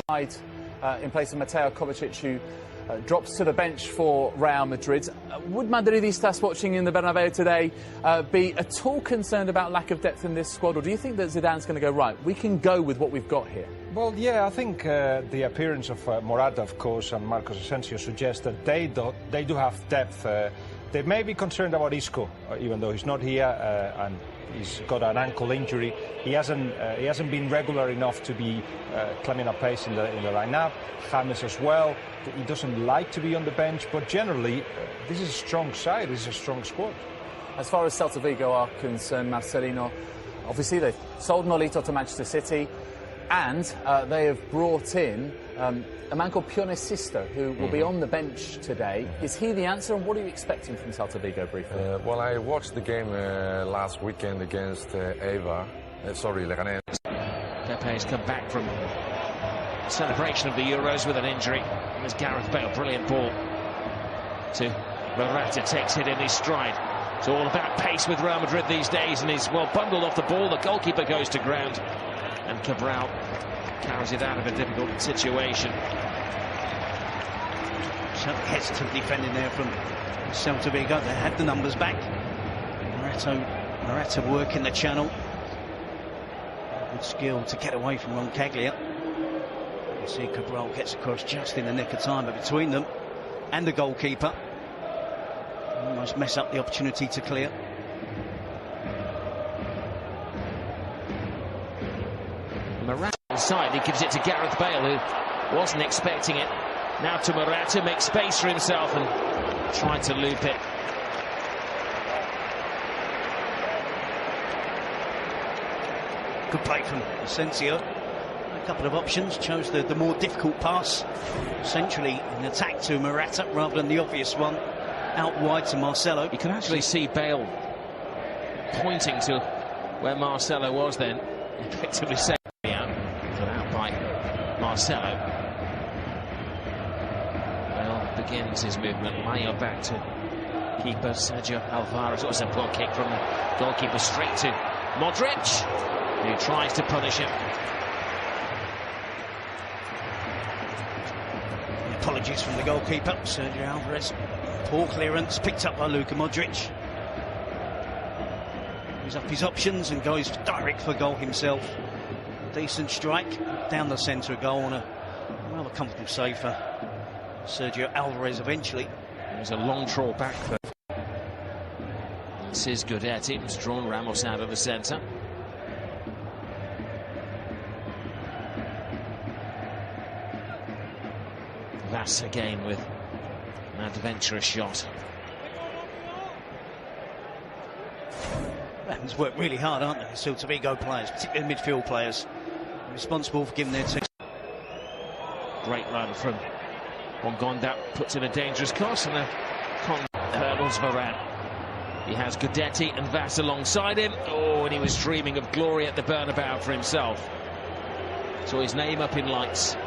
in place of Mateo Kovacic, who drops to the bench for Real Madrid. Would Madridistas watching in the Bernabeu today be at all concerned about lack of depth in this squad, or do you think that Zidane's going to go, right, we can go with what we've got here? Well, yeah, I think the appearance of Morata, of course, and Marcos Asensio suggests that they do have depth. They may be concerned about Isco, even though he's not here and he's got an ankle injury. He hasn't been regular enough to be climbing up pace in the lineup. James as well. He doesn't like to be on the bench, but generally, this is a strong side. This is a strong squad. As far as Celta Vigo are concerned, Marcelino, obviously they've sold Nolito to Manchester City, and they have brought in a man called Pione Sisto, who will be on the bench today. Is he the answer, and what are you expecting from Celta Vigo briefly? Well, I watched the game last weekend against Leganés. Pepe's come back from celebration of the Euros with an injury. There's Gareth Bale, brilliant ball to Morata, takes it in his stride. It's all about pace with Real Madrid these days, and he's well bundled off the ball. The goalkeeper goes to ground, and Cabral carries it out of a difficult situation. So hesitant defending there from Celta Vigo. They had the numbers back. Morata working the channel. Good skill to get away from Roncaglia. You see Cabral gets across just in the nick of time, but between them and the goalkeeper, almost mess up the opportunity to clear. Morata inside, he gives it to Gareth Bale, who wasn't expecting it. Now to Morata, makes space for himself and tried to loop it. Good play from Asensio. A couple of options, chose the more difficult pass. Centrally in attack to Morata rather than the obvious one out wide to Marcelo. You can actually see Bale pointing to where Marcelo was then, effectively saying out, put out by Marcelo. Bale begins his movement, Mayo back to keeper Sergio Alvarez. It was a block kick from the goalkeeper straight to Modric, who tries to punish him. Apologies from the goalkeeper, Sergio Alvarez. Poor clearance, picked up by Luka Modric. He's up his options and goes direct for goal himself. Decent strike down the centre of goal, and a rather comfortable save for Sergio Alvarez eventually. There's a long trawl back for this is Gudetti, who's drawn Ramos out of the centre. Vass again with an adventurous shot. They've worked really hard, aren't they? Celta Vigo players, particularly midfield players, responsible for giving their team. Great run from Bongonda, puts in a dangerous cross, and the hurdles Varane. He has Gudetti and Vass alongside him. Oh, and he was dreaming of glory at the Bernabeu for himself. Saw his name up in lights.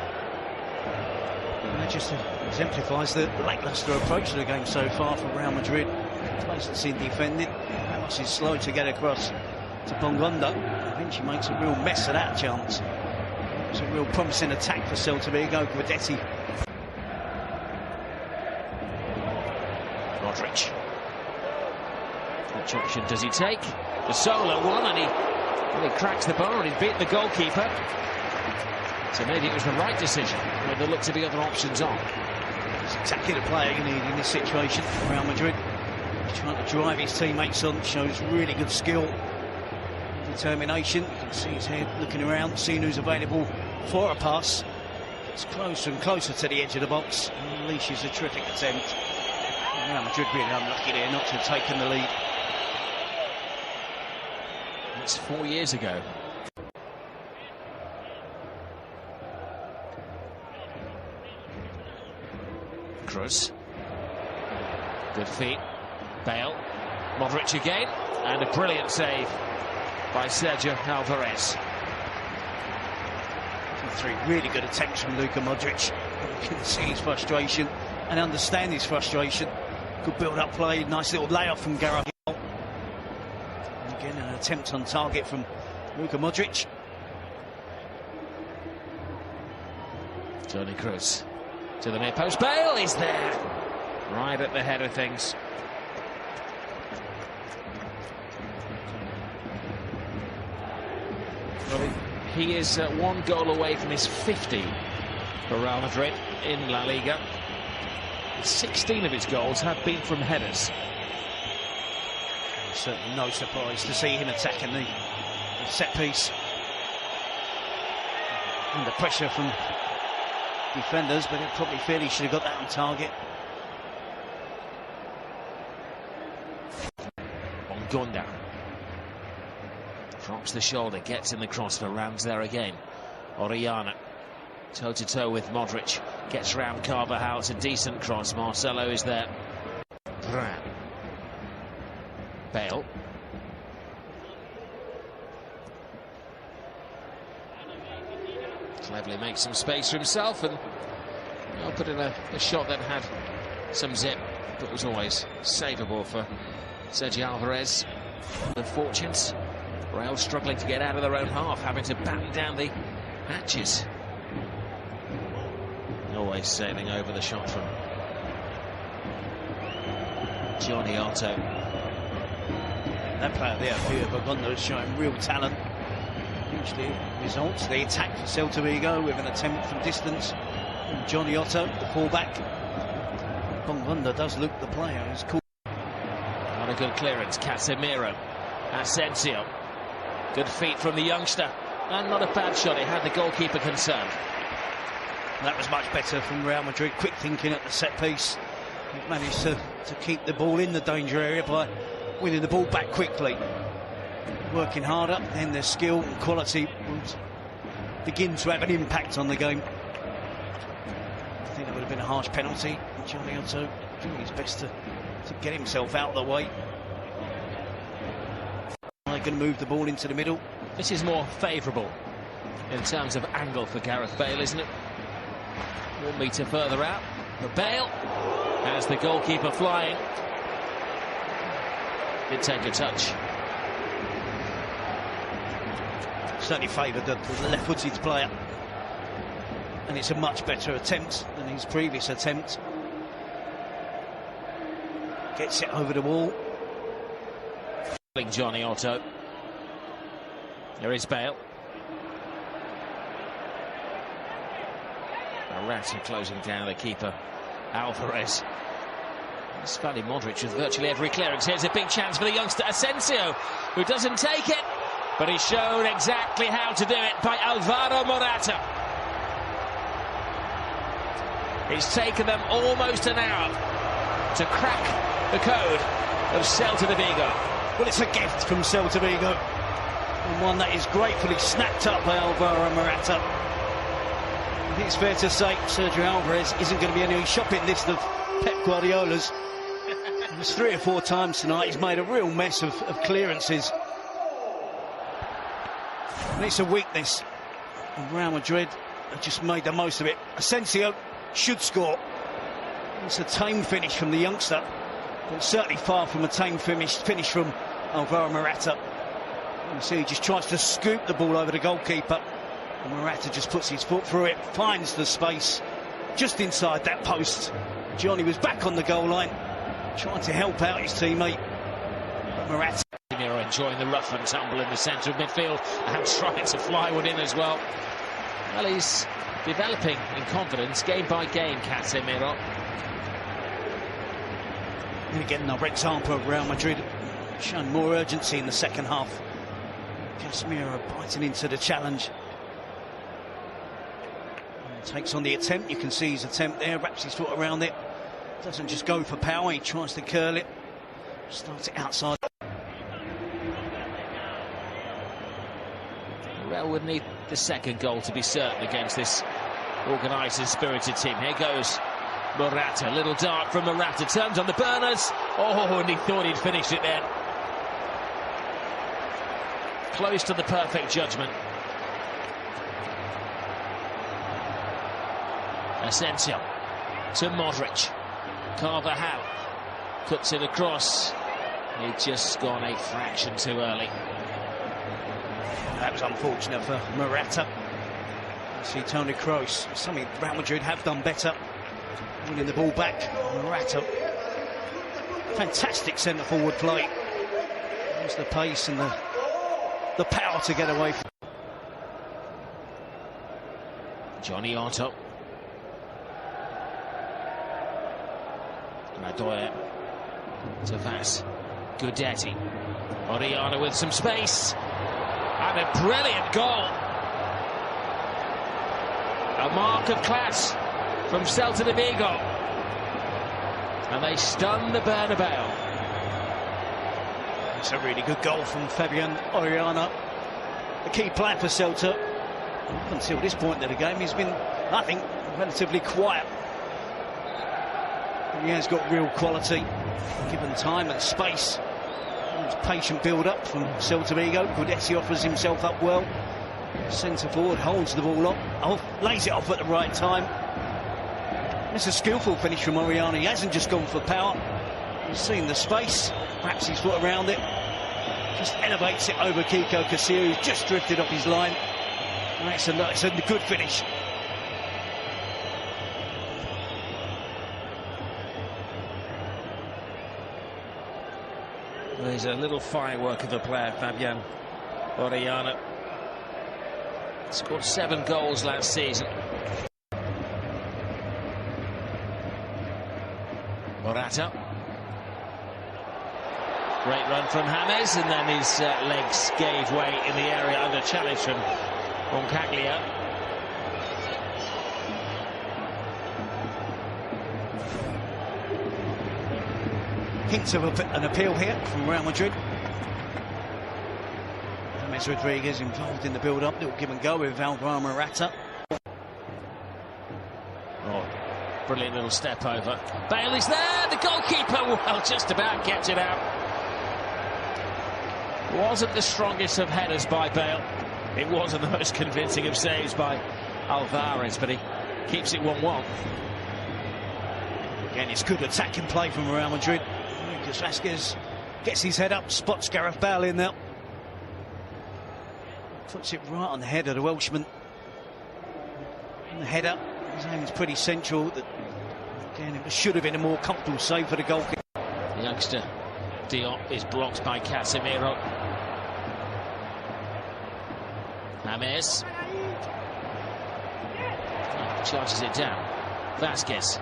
That just exemplifies the lacklustre approach to the game so far from Real Madrid. Complacency in defending. Ramos is slow to get across to Bongonda. Eventually makes a real mess of that chance. It's a real promising attack for Celta Vigo. Gudetti. Modric. Which option does he take? The solo one, and he cracks the bar, and he's beaten the goalkeeper. So maybe it was the right decision, but there look to be other options on. It's exactly the player you need in this situation for Real Madrid. He's trying to drive his teammates on, shows really good skill, determination. You can see his head looking around, seeing who's available for a pass. Gets closer and closer to the edge of the box, and unleashes a terrific attempt. Real Madrid really unlucky there not to have taken the lead. That's 4 years ago. Cruz. Good feet. Bale. Modric again. And a brilliant save by Sergio Alvarez. 3 really good attempts from Luka Modric. You can see his frustration and understand his frustration. Good build-up play. Nice little layoff from Gareth Bale. Again, an attempt on target from Luka Modric. Toni Kroos to the near post. Bale is there, right at the head of things. Well, he is one goal away from his 50 for Real Madrid in La Liga. 16 of his goals have been from headers. Certainly no surprise to see him attacking the set piece. Under pressure from defenders, but it probably feel he should have got that on target. Bongonda drops the shoulder, gets in the cross for Rams there again. Orellana toe-to-toe with Modric, gets round Carvajal. It's a decent cross. Marcelo is there. Bale. Cleverly makes some space for himself and put in a shot that had some zip, but was always savable for Sergio Alvarez. The fortunes. Real struggling to get out of their own half, having to batten down the hatches. Always sailing over the shot from Johnny Otto. That player there, Bongonda, is showing real talent. Usually results. The attack for Celta Vigo with an attempt from distance from Johnny Otto, the fullback. Bongonda does look the player who's cool. Not a good clearance. Casemiro. Asensio. Good feet from the youngster. And not a bad shot. It had the goalkeeper concerned. That was much better from Real Madrid. Quick thinking at the set piece. They've managed to keep the ball in the danger area by winning the ball back quickly. Working harder, then their skill and quality will begin to have an impact on the game. I think that would have been a harsh penalty. Johnny Otto doing his best to get himself out of the way. They're going to move the ball into the middle. This is more favourable in terms of angle for Gareth Bale, isn't it? 1 metre further out. But Bale has the goalkeeper flying. Did take a touch. Certainly favoured the left-footed player. And it's a much better attempt than his previous attempt. Gets it over the wall. Johnny Otto. There is Bale. Morata closing down the keeper, Alvarez. Spally Modric with virtually every clearance. Here's a big chance for the youngster Asensio, who doesn't take it, but he's shown exactly how to do it by Alvaro Morata. It's taken them almost an hour to crack the code of Celta de Vigo. Well, it's a gift from Celta Vigo, and one that is gratefully snapped up by Alvaro Morata. I think it's fair to say Sergio Alvarez isn't going to be any shopping list of Pep Guardiola's. There's 3 or 4 times tonight he's made a real mess of clearances. And it's a weakness. And Real Madrid have just made the most of it. Asensio should score. It's a tame finish from the youngster, but certainly far from a tame finish from Alvaro Morata. You see he just tries to scoop the ball over the goalkeeper. And Morata just puts his foot through it, finds the space just inside that post. Johnny was back on the goal line, trying to help out his teammate. But Morata enjoying the rough and tumble in the centre of midfield and trying to fly one in as well. Well, he's developing in confidence game by game, Casemiro. And again, another example of Real Madrid showing more urgency in the second half. Casemiro biting into the challenge. Takes on the attempt. You can see his attempt there, wraps his foot around it, doesn't just go for power, he tries to curl it, starts it outside. Real would need the second goal to be certain against this organised and spirited team. Here goes Morata, little dart from Morata, turns on the burners, and he thought he'd finished it then. Close to the perfect judgment. Asensio to Modric. Carvajal cuts it across. He'd just gone a fraction too early. That was unfortunate for Morata. See Toni Kroos, something Real Madrid have done better. Winning the ball back. Morata. Fantastic centre-forward play. There's the pace and the power to get away from. Johnny Otto. Radoya to Vas. Gudetti. Oriana with some space. And a brilliant goal. A mark of class from Celta de Vigo. And they stun the Bernabeu. It's a really good goal from Fabian Oriana. A key player for Celta. Up until this point in the game, he's been, I think, relatively quiet. He has got real quality, given time and space. Patient build-up from Celta Vigo. Gudetti offers himself up well. Centre forward holds the ball off, lays it off at the right time. It's a skillful finish from Oriana. He hasn't just gone for power. He's seen the space, wraps his foot around it, just elevates it over Kiko Casilla, who's just drifted off his line. It's a good finish. There's a little firework of a player, Fabian Oriana. Scored 7 goals last season. Morata. Great run from James, and then his legs gave way in the area under challenge from Roncaglia. Hints of an appeal here from Real Madrid. James Rodriguez involved in the build-up. Little give and go with Alvaro Morata. Oh, brilliant little step over. Bale is there. The goalkeeper, well, just about gets it out. Wasn't the strongest of headers by Bale. It wasn't the most convincing of saves by Alvarez, but he keeps it 1-1. Again, it's good attacking play from Real Madrid. Lucas Vázquez gets his head up, spots Gareth Bale in there. Puts it right on the head of the Welshman. And the header, his aim is pretty central. Again, it should have been a more comfortable save for the goalkeeper. The youngster Diop is blocked by Casemiro. James charges it down. Vázquez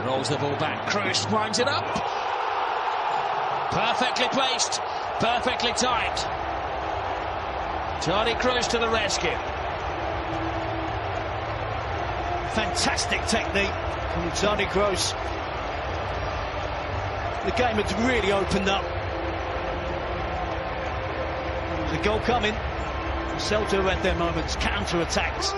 rolls the ball back. Kroos winds it up. Perfectly placed, perfectly timed. Toni Kroos to the rescue. Fantastic technique from Toni Kroos. The game had really opened up. There's a goal coming. Celta had their moments, counter-attacks.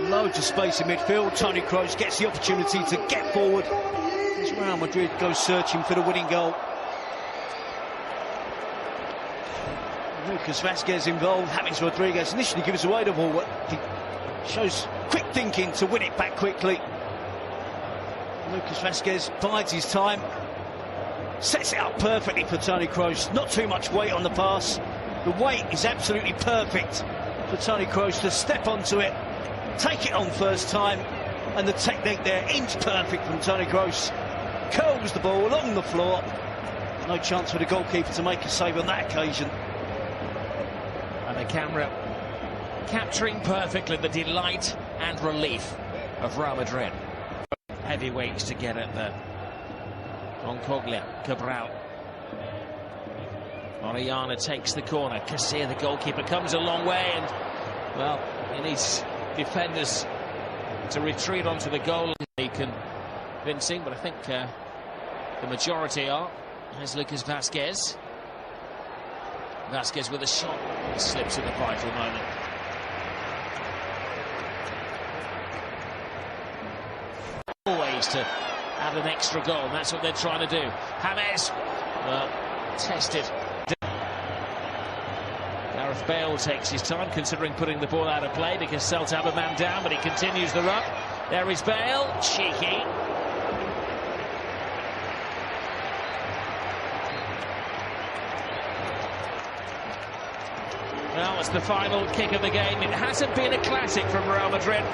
Loads of space in midfield. Toni Kroos gets the opportunity to get forward as Real Madrid goes searching for the winning goal. Lucas Vázquez involved. James Rodriguez initially gives away the ball, but he shows quick thinking to win it back quickly. Lucas Vázquez bides his time, sets it up perfectly for Toni Kroos. Not too much weight on the pass. The weight is absolutely perfect for Toni Kroos to step onto it, take it on first time, and the technique there, inch perfect from Toni Kroos. Curls the ball along the floor. No chance for the goalkeeper to make a save on that occasion. And the camera capturing perfectly the delight and relief of Real Madrid. Heavyweights to get at the Roncaglia, Cabral. Oriana takes the corner. Casilla, the goalkeeper, comes a long way, and well, he needs defenders to retreat onto the goal. He convincing, but I think the majority are. Here's Lucas Vázquez. Vázquez with a shot, slips at the vital moment. Always to add an extra goal, and that's what they're trying to do. James, well, tested. Gareth Bale takes his time, considering putting the ball out of play, because Celta have a man down, but he continues the run. There is Bale, cheeky. Well, it's the final kick of the game. It hasn't been a classic from Real Madrid.